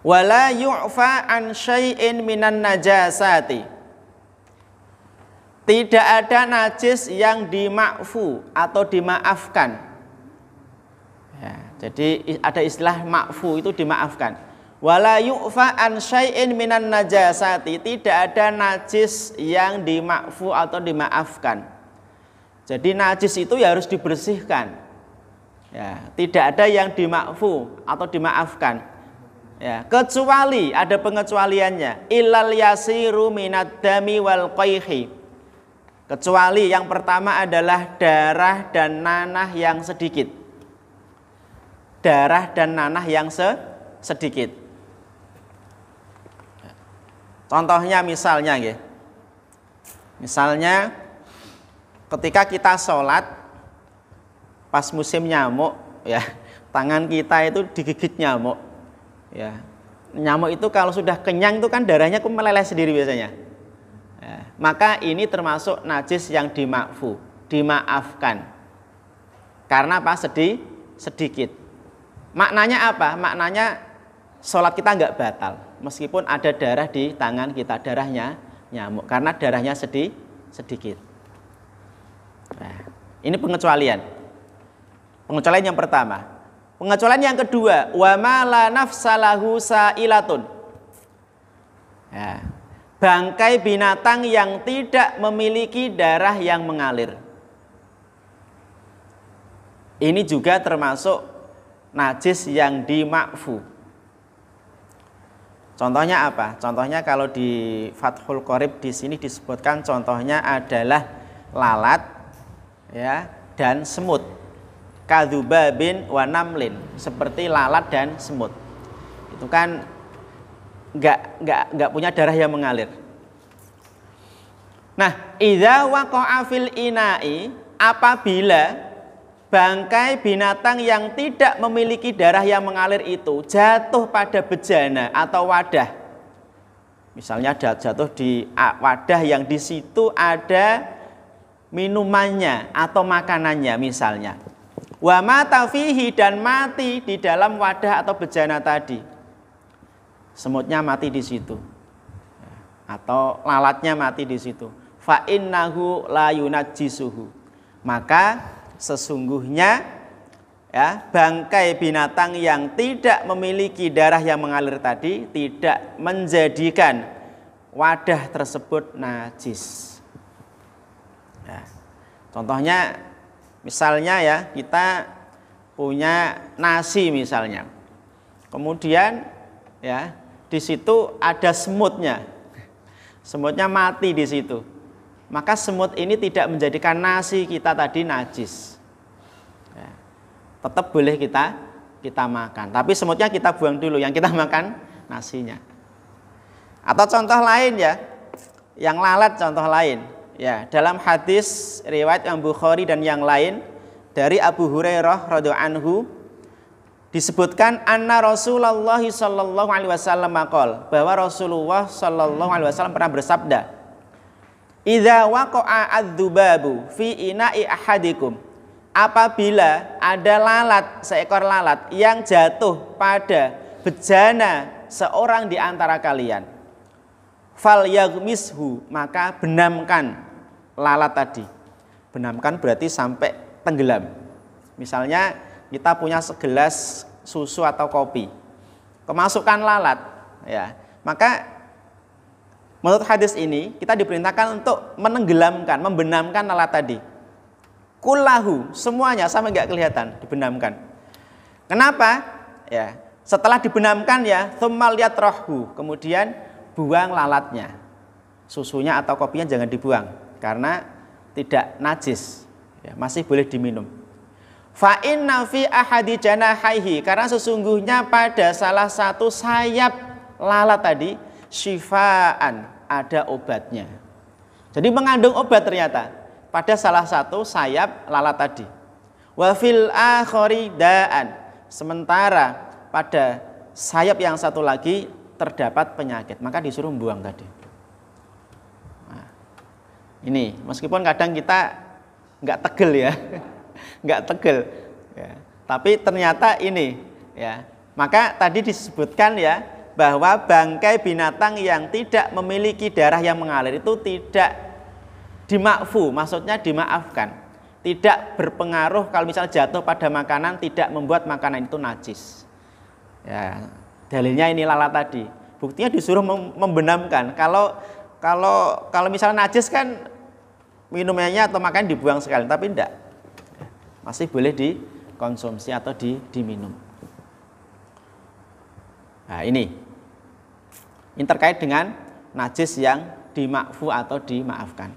Wala yu'fa an syai'in minan najasati. Tidak ada najis yang dima'fu atau dimaafkan. Ya, jadi ada istilah ma'fu itu dimaafkan. Wala yu'fa an syai'in minan najasati. Tidak ada najis yang dima'fu atau dimaafkan. Jadi najis itu ya harus dibersihkan. Ya, tidak ada yang dima'fu atau dimaafkan. Ya, kecuali ada pengecualiannya. Illal yasiru minad dami wal qayhi. Kecuali yang pertama adalah darah dan nanah yang sedikit. Darah dan nanah yang sedikit. Contohnya misalnya nggih. Misalnya ketika kita sholat pas musim nyamuk ya, tangan kita itu digigit nyamuk. Ya, nyamuk itu kalau sudah kenyang itu kan darahnya meleleh sendiri biasanya. Ya, maka ini termasuk najis yang dimakfu, dimaafkan. Karena apa? Sedikit. Maknanya apa? Maknanya sholat kita nggak batal, meskipun ada darah di tangan kita, darahnya nyamuk, karena darahnya sedikit. Nah, ini pengecualian. Pengecualian yang pertama. Pengecualian yang kedua, wa ma la nafsalahu sa'ilatun. Ya, bangkai binatang yang tidak memiliki darah yang mengalir. Ini juga termasuk najis yang dimakfu. Contohnya apa? Contohnya kalau di Fathul Qorib di sini disebutkan contohnya adalah lalat ya dan semut. Kadzubabin wa namlin, seperti lalat dan semut. Itu kan enggak punya darah yang mengalir. Nah, idza waqa'a fil ina'i, apabila bangkai binatang yang tidak memiliki darah yang mengalir itu jatuh pada bejana atau wadah. Misalnya jatuh di wadah yang di situ ada minumannya atau makanannya misalnya. Wa mata fihi, dan mati di dalam wadah atau bejana tadi. Semutnya mati di situ. Atau lalatnya mati di situ. Fa innahu la yunajjisuhu. Maka sesungguhnya ya, bangkai binatang yang tidak memiliki darah yang mengalir tadi tidak menjadikan wadah tersebut najis. Ya. Contohnya misalnya ya, kita punya nasi misalnya. Kemudian ya, di situ ada semutnya. Semutnya mati di situ. Maka semut ini tidak menjadikan nasi kita tadi najis. Ya, tetap boleh kita makan. Tapi semutnya kita buang dulu, yang kita makan nasinya. Atau contoh lain ya, yang lalat contoh lain. Ya, dalam hadis riwayat Imam Bukhari dan yang lain dari Abu Hurairah radhiyallahu anhu disebutkan anna Rasulullah sallallahu alaihi wasallam maqal, bahwa Rasulullah sallallahu alaihi wasallam pernah bersabda, idza waqa'a adzubabu fi ina'i ahadikum, apabila ada lalat, seekor lalat yang jatuh pada bejana seorang di antara kalian, fal yaghmishu, maka benamkan lalat tadi. Benamkan berarti sampai tenggelam. Misalnya kita punya segelas susu atau kopi, kemasukan lalat ya, maka menurut hadis ini kita diperintahkan untuk menenggelamkan, membenamkan lalat tadi. Kullahu, semuanya sampai enggak kelihatan, dibenamkan. Kenapa? Ya, setelah dibenamkan ya, tsummal yatrahu, kemudian buang lalatnya. Susunya atau kopinya jangan dibuang karena tidak najis, ya, masih boleh diminum. Fa inna fi ahadi janahaihi, karena sesungguhnya pada salah satu sayap lalat tadi syifaan, ada obatnya. Jadi mengandung obat ternyata pada salah satu sayap lalat tadi. Wa fil akhari daan, sementara pada sayap yang satu lagi terdapat penyakit, maka disuruh buang tadi. Nah, ini meskipun kadang kita nggak tegel ya, nggak tegel, ya, tapi ternyata ini ya. Maka tadi disebutkan ya, bahwa bangkai binatang yang tidak memiliki darah yang mengalir itu tidak dimakfu, maksudnya dimaafkan. Tidak berpengaruh kalau misalnya jatuh pada makanan, tidak membuat makanan itu najis. Ya, dalilnya ini lalat tadi. Buktinya disuruh membenamkan. Kalau misalnya najis kan minumannya atau makan dibuang sekali, tapi tidak. Masih boleh dikonsumsi atau diminum. Nah, ini terkait dengan najis yang dimakfu atau dimaafkan.